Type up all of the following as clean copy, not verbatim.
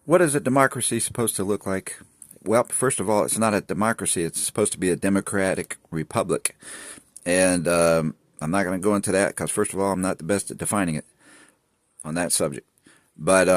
What is a democracy supposed to look like? Well, first of all, it's not a democracy. It's supposed to be a democratic republic. And I'm not going to go into that because, first of all, I'm not the best at defining it on that subject. But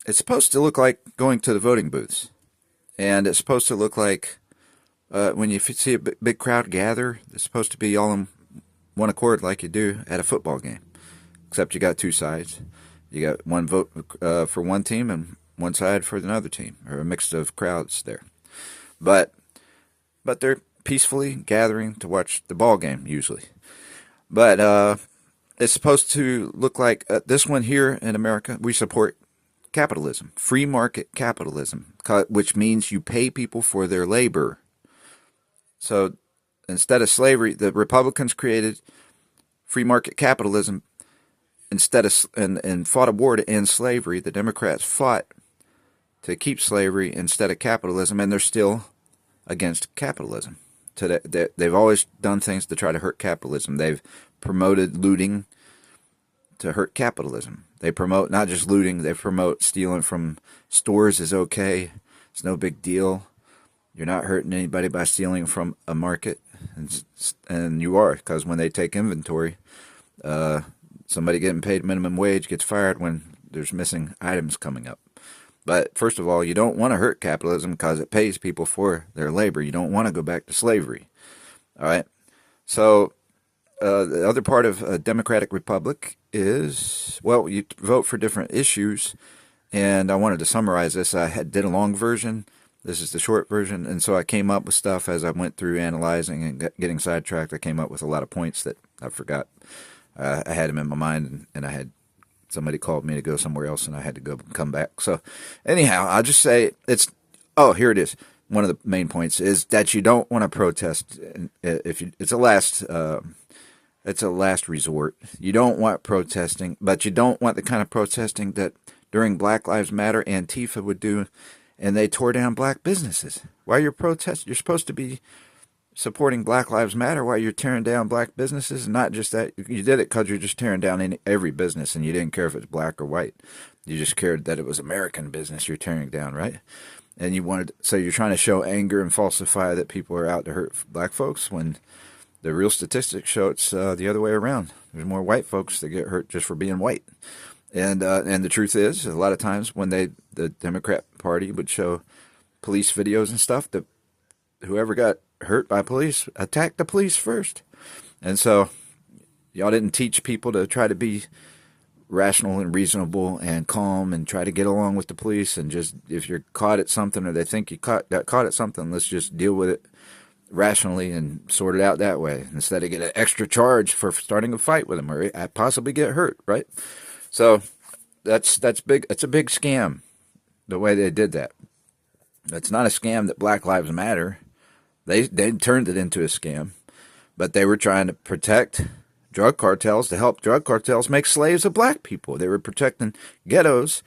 it's supposed to look like going to the voting booths. And it's supposed to look like when you see a big crowd gather, it's supposed to be all in one accord like you do at a football game. Except you got two sides. You got one vote for one team and one side for another team, or a mix of crowds there. But they're peacefully gathering to watch the ball game usually. But it's supposed to look like this one here in America. We support capitalism, free market capitalism, which means you pay people for their labor. So instead of slavery, the Republicans created free market capitalism instead of and fought a war to end slavery. The Democrats fought to keep slavery instead of capitalism, and they're still against capitalism. They've always done things to try to hurt capitalism. They've promoted looting to hurt capitalism. They promote not just looting, they promote stealing from stores is okay. It's no big deal. You're not hurting anybody by stealing from a market, and you are, because when they take inventory, somebody getting paid minimum wage gets fired when there's missing items coming up. But first of all, you don't want to hurt capitalism because it pays people for their labor. You don't want to go back to slavery. All right. So the other part of a democratic republic is, well, you vote for different issues. And I wanted to summarize this. I did a long version. This is the short version. And so I came up with stuff as I went through analyzing and getting sidetracked. I came up with a lot of points that I forgot. I had them in my mind, and I had somebody called me to go somewhere else, and I had to go come back. So anyhow, I'll just say here it is. One of the main points is that you don't want to protest. It's a last resort. You don't want protesting, but you don't want the kind of protesting that during Black Lives Matter Antifa would do, and they tore down black businesses. While you're protesting, you're supposed to be supporting Black Lives Matter while you're tearing down black businesses. Not just that, you did it because you're just tearing down every business, and you didn't care if it's black or white. You just cared that it was American business you're tearing down, right? And so you're trying to show anger and falsify that people are out to hurt black folks, when the real statistics show it's the other way around. There's more white folks that get hurt just for being white. And the truth is, a lot of times when the Democrat Party would show police videos and stuff, that whoever got hurt by police attacked the police first. And so y'all didn't teach people to try to be rational and reasonable and calm and try to get along with the police, and just, if you're caught at something, or they think you got caught at something, let's just deal with it rationally and sort it out that way, instead of get an extra charge for starting a fight with them, or possibly get hurt, right? So that's big. It's a big scam, the way they did that. It's not a scam that Black Lives Matter. They turned it into a scam, but they were trying to protect drug cartels, to help drug cartels make slaves of black people. They were protecting ghettos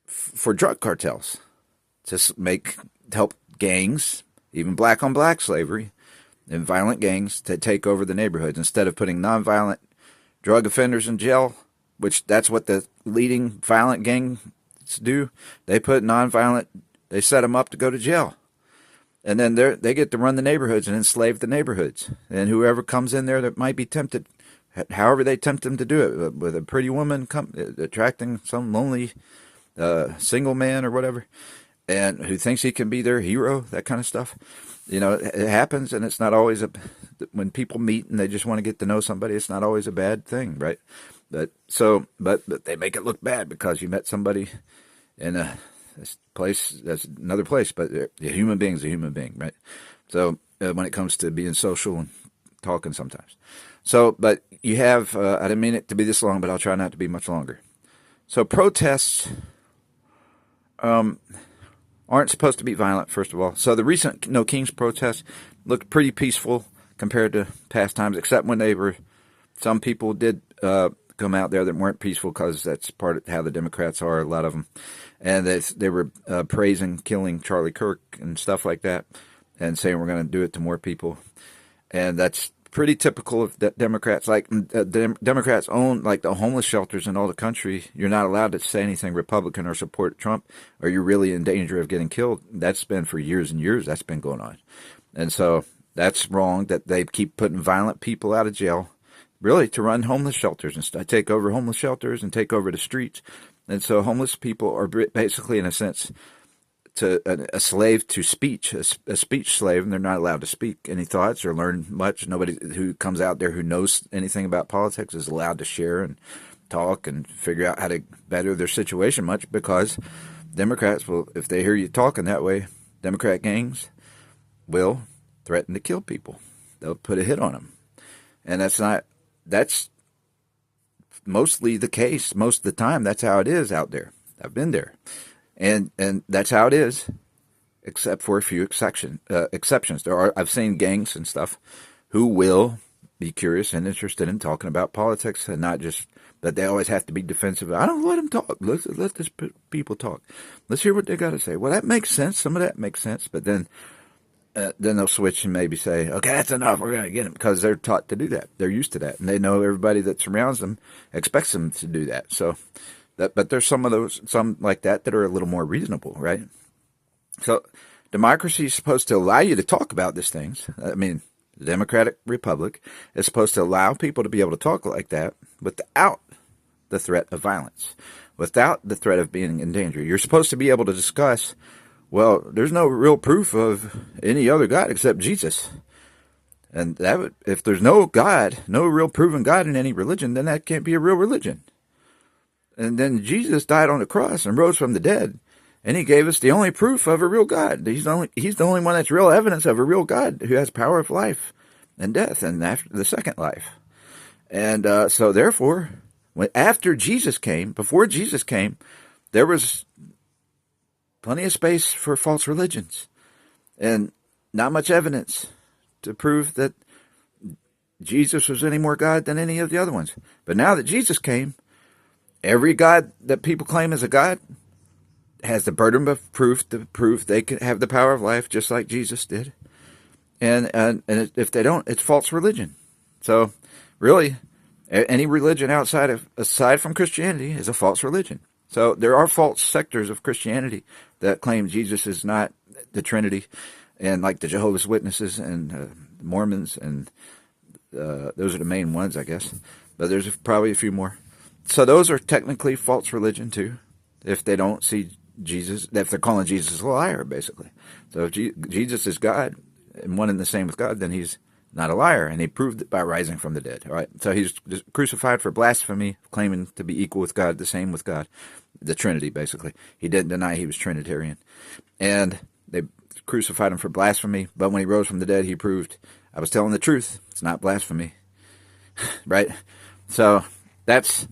for drug cartels to help gangs, even black on black slavery and violent gangs, to take over the neighborhoods, instead of putting nonviolent drug offenders in jail, which that's what the leading violent gangs do. They set them up to go to jail. And then they get to run the neighborhoods and enslave the neighborhoods. And whoever comes in there that might be tempted, however they tempt them to do it, with a pretty woman attracting some lonely single man or whatever, and who thinks he can be their hero, that kind of stuff. It happens, and it's not always when people meet and they just want to get to know somebody, it's not always a bad thing, right? But they make it look bad because you met somebody in this place, that's another place, but a human being's a human being, right? So when it comes to being social and talking sometimes. So, but you have, I didn't mean it to be this long, but I'll try not to be much longer. So protests aren't supposed to be violent, first of all. So the recent No Kings protests looked pretty peaceful compared to past times, except when some people did come out there that weren't peaceful, because that's part of how the Democrats are, a lot of them. And they were praising killing Charlie Kirk and stuff like that, and saying we're going to do it to more people. And that's pretty typical of Democrats. Like Democrats own like the homeless shelters in all the country. You're not allowed to say anything Republican or support Trump, or you're really in danger of getting killed. That's been for years and years. That's been going on, and so that's wrong. That they keep putting violent people out of jail, really to run homeless shelters and take over homeless shelters and take over the streets. And so homeless people are basically, in a sense, a slave to speech, a speech slave, and they're not allowed to speak any thoughts or learn much. Nobody who comes out there who knows anything about politics is allowed to share and talk and figure out how to better their situation much, because Democrats will, if they hear you talking that way, Democrat gangs will threaten to kill people. They'll put a hit on them. And that's mostly the case. Most of the time, that's how it is out there. I've been there. And that's how it is, except for a few exceptions. I've seen gangs and stuff who will be curious and interested in talking about politics, and not just that they always have to be defensive. I don't let them talk. Let these people talk. Let's hear what they got to say. Well, that makes sense. Some of that makes sense, but then they'll switch and maybe say, "Okay, that's enough. We're going to get them," because they're taught to do that. They're used to that, and they know everybody that surrounds them expects them to do that. So. But there's some like that are a little more reasonable, right? So democracy is supposed to allow you to talk about these things. I mean, the Democratic Republic is supposed to allow people to be able to talk like that without the threat of violence, without the threat of being in danger. You're supposed to be able to discuss, well, there's no real proof of any other God except Jesus. And if there's no God, no real proven God in any religion, then that can't be a real religion. And then Jesus died on the cross and rose from the dead, and he gave us the only proof of a real God. He's the only one that's real evidence of a real God who has power of life and death and after the second life. And so therefore, before Jesus came, there was plenty of space for false religions and not much evidence to prove that Jesus was any more God than any of the other ones. But now that Jesus came, every God that people claim is a God has the burden of proof to prove they can have the power of life just like Jesus did. And if they don't, it's false religion. So really, any religion aside from Christianity is a false religion. So there are false sectors of Christianity that claim Jesus is not the Trinity, and like the Jehovah's Witnesses and Mormons, and those are the main ones, I guess. But there's probably a few more. So those are technically false religion too, if they don't see Jesus, if they're calling Jesus a liar, basically. So if Jesus is God and one and the same with God, then he's not a liar, and he proved it by rising from the dead. All right, so he's crucified for blasphemy, claiming to be equal with God, the same with God, the Trinity, basically. He didn't deny he was Trinitarian, and they crucified him for blasphemy. But when he rose from the dead, he proved, I was telling the truth. It's not blasphemy, right? So that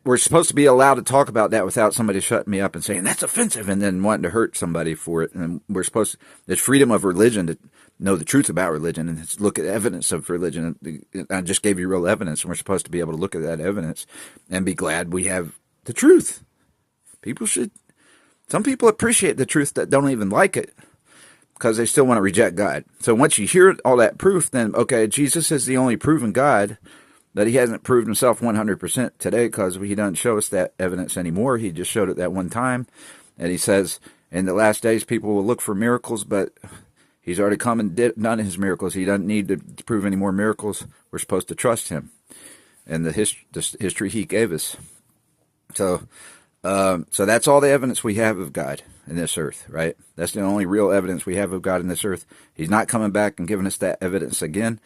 we're supposed to be allowed to talk about that without somebody shutting me up and saying that's offensive and then wanting to hurt somebody for it. And there's freedom of religion to know the truth about religion and look at evidence of religion. I just gave you real evidence, and we're supposed to be able to look at that evidence and be glad we have the truth. Some people appreciate the truth that don't even like it because they still want to reject God. So once you hear all that proof, then, okay, Jesus is the only proven God. But he hasn't proved himself 100% today because he doesn't show us that evidence anymore. He just showed it that one time. And he says, in the last days, people will look for miracles, but he's already come and done his miracles. He doesn't need to prove any more miracles. We're supposed to trust him and the history he gave us. So that's all the evidence we have of God in this earth, right? That's the only real evidence we have of God in this earth. He's not coming back and giving us that evidence again.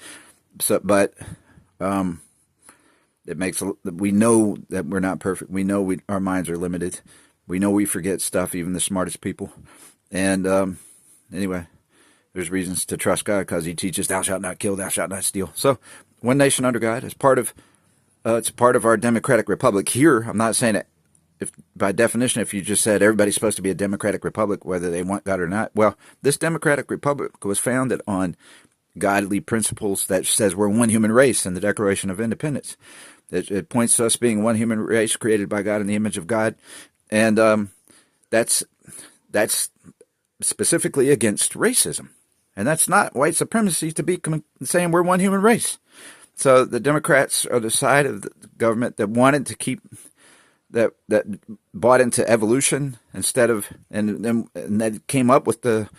We know that we're not perfect. We know our minds are limited. We know we forget stuff, even the smartest people. And anyway, there's reasons to trust God because he teaches, thou shalt not kill, thou shalt not steal. So one nation under God is it's part of our democratic republic here. I'm not saying that by definition, if you just said everybody's supposed to be a democratic republic, whether they want God or not. Well, this democratic republic was founded on godly principles that says we're one human race in the Declaration of Independence. It points to us being one human race created by God in the image of God. And that's specifically against racism. And that's not white supremacy to be saying we're one human race. So the Democrats are the side of the government that wanted to keep that bought into evolution instead of and that came up with the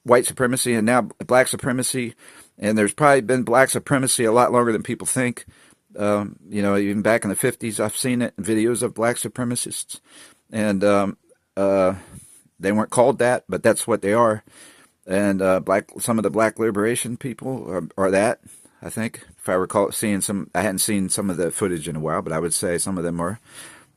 white supremacy and now black supremacy. And there's probably been black supremacy a lot longer than people think. Even back in the 50s, I've seen it in videos of black supremacists, and they weren't called that, but that's what they are. And some of the black liberation people are that, I think. If I recall seeing some, I hadn't seen some of the footage in a while, but I would say some of them are.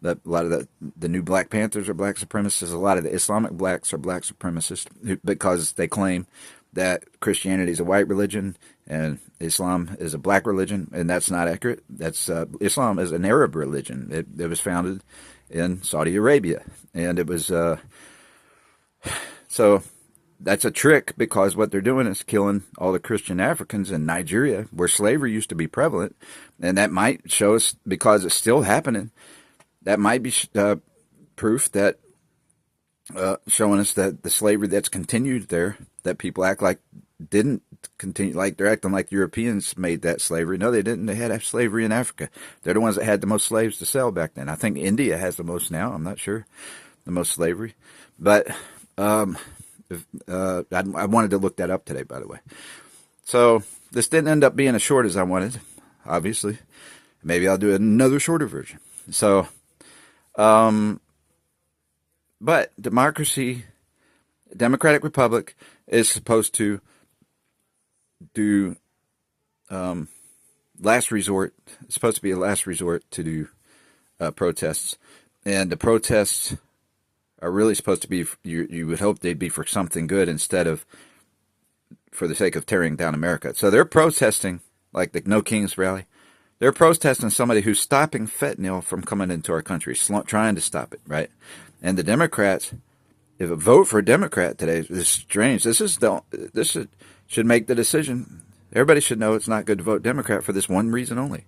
A lot of the new Black Panthers are black supremacists. A lot of the Islamic blacks are black supremacists because they claim that Christianity is a white religion and Islam is a black religion, and that's not accurate. That's Islam is an Arab religion. It was founded in Saudi Arabia, and it was so that's a trick because what they're doing is killing all the Christian Africans in Nigeria, where slavery used to be prevalent, and that might show us because it's still happening. That might be proof that showing us that the slavery that's continued there, that people act like didn't continue, like they're acting like Europeans made that slavery. No, they didn't. They had slavery in Africa. They're the ones that had the most slaves to sell back then. I think India has the most now. I'm not sure, the most slavery. But I wanted to look that up today, by the way. So this didn't end up being as short as I wanted, obviously. Maybe I'll do another shorter version. So, but democracy, democratic republic is supposed to do last resort. It's supposed to be a last resort to do protests, and the protests are really supposed to be. You would hope they'd be for something good instead of for the sake of tearing down America. So they're protesting like the No Kings rally. They're protesting somebody who's stopping fentanyl from coming into our country, trying to stop it, right? And the Democrats, if a vote for a Democrat today is strange. This should make the decision. Everybody should know it's not good to vote Democrat for this one reason only,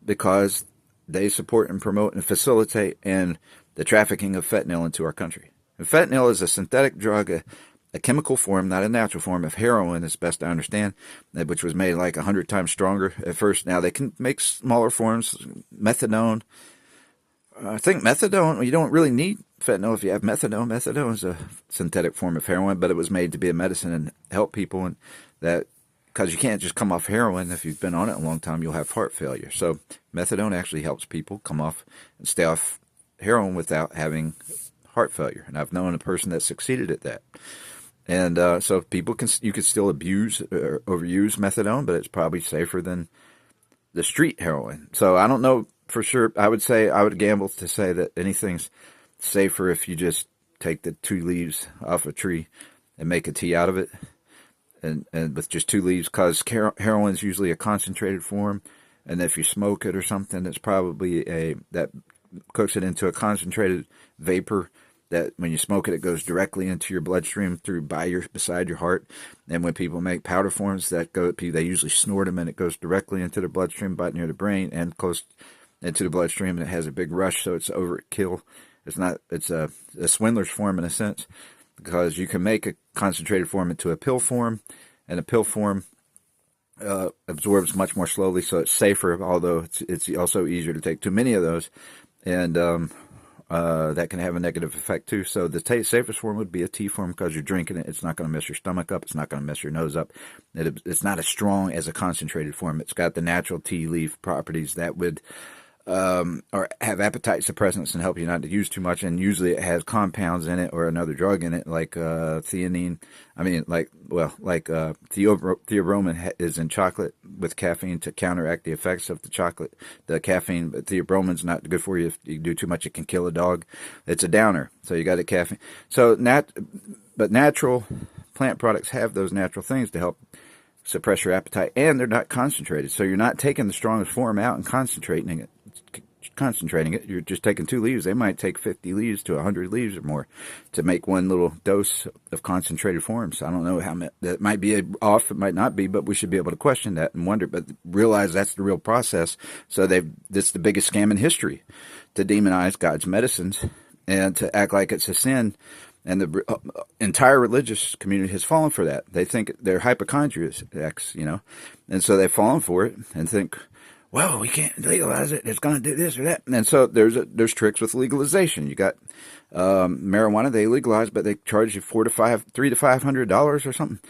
because they support and promote and facilitate the trafficking of fentanyl into our country. And fentanyl is a synthetic drug, a chemical form, not a natural form of heroin, as best I understand, which was made like 100 times stronger at first. Now they can make smaller forms, methadone. I think methadone, you don't really need fentanyl if you have methadone. Methadone is a synthetic form of heroin, but it was made to be a medicine and help people, and that because you can't just come off heroin. If you've been on it a long time, you'll have heart failure. So methadone actually helps people come off and stay off heroin without having heart failure. And I've known a person that succeeded at that. And so you could still abuse or overuse methadone, but it's probably safer than the street heroin. So I don't know for sure. I would gamble to say that anything's safer if you just take the 2 leaves off a tree and make a tea out of it, and with just 2 leaves, because heroin is usually a concentrated form, and if you smoke it or something, it's probably that cooks it into a concentrated vapor. That when you smoke it, it goes directly into your bloodstream beside your heart. And when people make powder forms they usually snort them, and it goes directly into the bloodstream, about near the brain and close into the bloodstream. And it has a big rush, so it's overkill. It's a swindler's form in a sense, because you can make a concentrated form into a pill form, and a pill form absorbs much more slowly, so it's safer. Although it's also easier to take too many of those, and that can have a negative effect too. So the safest form would be a tea form, because you're drinking it. It's not going to mess your stomach up. It's not going to mess your nose up. It's not as strong as a concentrated form. It's got the natural tea leaf properties that would or have appetite suppressants and help you not to use too much. And usually it has compounds in it or another drug in it, like theanine. Theobromine is in chocolate with caffeine to counteract the effects of the chocolate. The caffeine, but theobromine's not good for you. If you do too much, it can kill a dog. It's a downer, so you got the caffeine. But natural plant products have those natural things to help suppress your appetite, and they're not concentrated. So you're not taking the strongest form out and concentrating it. You're just taking 2 leaves. They might take 50 leaves to 100 leaves or more to make one little dose of concentrated forms. I don't know how that might be off. It might not be, but we should be able to question that and wonder. But realize that's the real process. So that's the biggest scam in history, to demonize God's medicines and to act like it's a sin And the entire religious community has fallen for that. They think they're hypochondriacs, and so they've fallen for it and think, well, we can't legalize it. It's going to do this or that. And so there's tricks with legalization. You got marijuana, they legalize, but they charge you $300 to $500 or something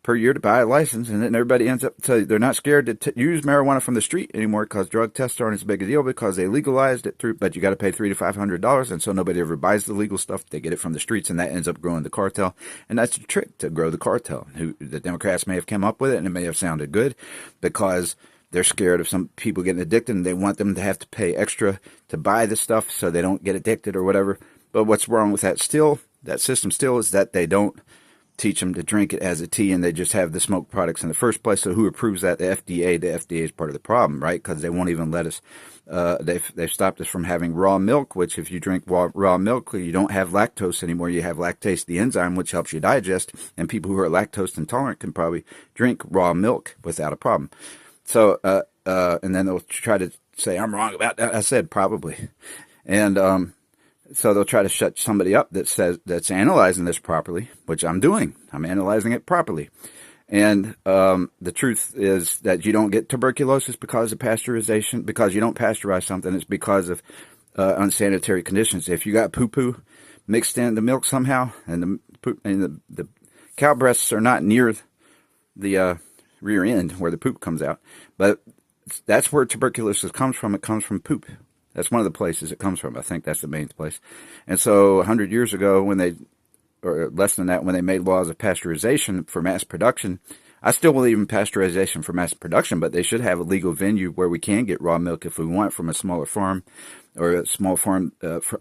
per year to buy a license, and then everybody ends up they're not scared to use marijuana from the street anymore because drug tests aren't as big a deal because they legalized it but you got to pay $300 to $500, and so nobody ever buys the legal stuff. They get it from the streets, and that ends up growing the cartel, and that's the trick to grow the cartel. The Democrats may have come up with it, and it may have sounded good because they're scared of some people getting addicted, and they want them to have to pay extra to buy the stuff so they don't get addicted or whatever. But what's wrong with that system still is that they don't teach them to drink it as a tea, and they just have the smoke products in the first place. So who approves that? The FDA. The FDA is part of the problem, right? Because they won't even let us. They've stopped us from having raw milk, which if you drink raw milk, you don't have lactose anymore. You have lactase, the enzyme which helps you digest, and people who are lactose intolerant can probably drink raw milk without a problem. So, and then they'll try to say I'm wrong about that. I said probably, and so they'll try to shut somebody up that's analyzing this properly, which I'm doing. I'm analyzing it properly. And the truth is that you don't get tuberculosis because of pasteurization, because you don't pasteurize something. It's because of unsanitary conditions. If you got poo-poo mixed in the milk somehow, and the cow breasts are not near the rear end where the poop comes out, but that's where tuberculosis comes from. It comes from poop. That's one of the places it comes from. I think that's the main place. And so 100 years ago, or less than that, when they made laws of pasteurization for mass production, I still believe in pasteurization for mass production, but they should have a legal venue where we can get raw milk if we want from a smaller farm, or a small farm,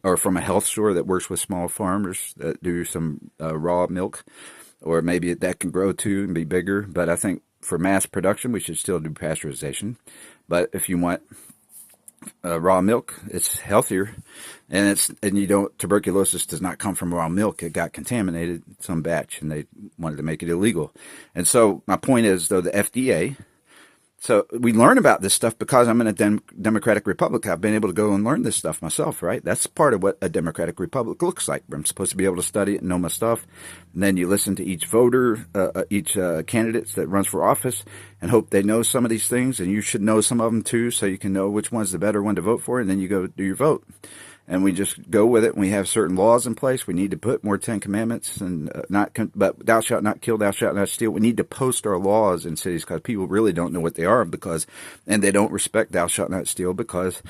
or from a health store that works with small farmers that do some raw milk, or maybe that can grow too and be bigger. But I think for mass production, we should still do pasteurization. But if you want raw milk, it's healthier, and tuberculosis does not come from raw milk. It got contaminated some batch, and they wanted to make it illegal. And so my point is, though, the FDA. So we learn about this stuff because I'm in a democratic republic. I've been able to go and learn this stuff myself, right? That's part of what a democratic republic looks like. I'm supposed to be able to study it and know my stuff. And then you listen to each voter, each candidate that runs for office, and hope they know some of these things. And you should know some of them too, so you can know which one's the better one to vote for. And then you go do your vote. And we just go with it. We have certain laws in place. We need to put more 10 Commandments, and but thou shalt not kill, thou shalt not steal. We need to post our laws in cities because people really don't know what they are, and they don't respect thou shalt not steal because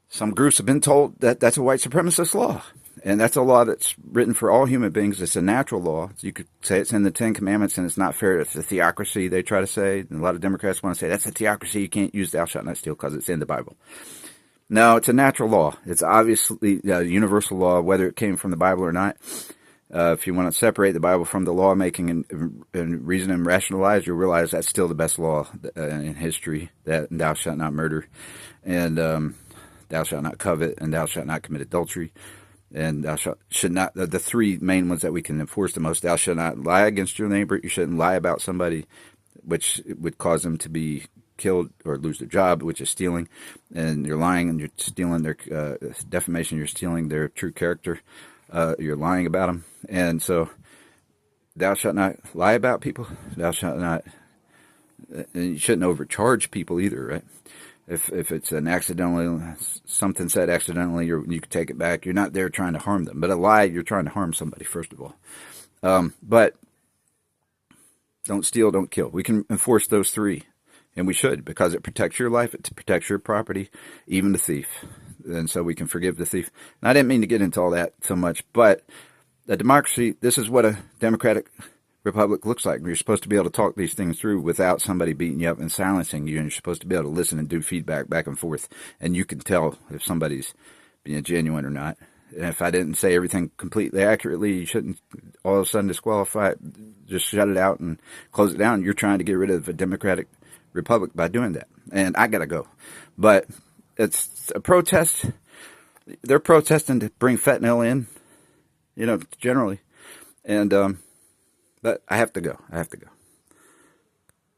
some groups have been told that that's a white supremacist law. And that's a law that's written for all human beings. It's a natural law. You could say it's in the 10 Commandments, and it's not fair. It's a theocracy, they try to say. And a lot of Democrats want to say that's a theocracy. You can't use thou shalt not steal because it's in the Bible. No, it's a natural law. It's obviously a universal law, whether it came from the Bible or not. If you want to separate the Bible from the lawmaking and reason and rationalize, you'll realize that's still the best law in history, that thou shalt not murder, and thou shalt not covet, and thou shalt not commit adultery, and thou should not, the three main ones that we can enforce the most. Thou shalt not lie against your neighbor. You shouldn't lie about somebody, which would cause them to be killed or lose their job, which is stealing. And you're lying and you're stealing their defamation. You're stealing their true character. You're lying about them. And so thou shalt not lie about people. Thou shalt not, and you shouldn't overcharge people either, right? If it's an accidentally, something said accidentally, you can take it back. You're not there trying to harm them. But a lie, you're trying to harm somebody, first of all. But don't steal, don't kill. We can enforce those three. And we should, because it protects your life, it protects your property, even the thief. And so we can forgive the thief. And I didn't mean to get into all that so much, but a democracy, this is what a democratic republic looks like. You're supposed to be able to talk these things through without somebody beating you up and silencing you. And you're supposed to be able to listen and do feedback back and forth. And you can tell if somebody's being genuine or not. And if I didn't say everything completely accurately, you shouldn't all of a sudden disqualify it. Just shut it out and close it down. You're trying to get rid of a democratic republic by doing that. And I gotta go. But it's a protest. They're protesting to bring fentanyl in, generally. And but I have to go.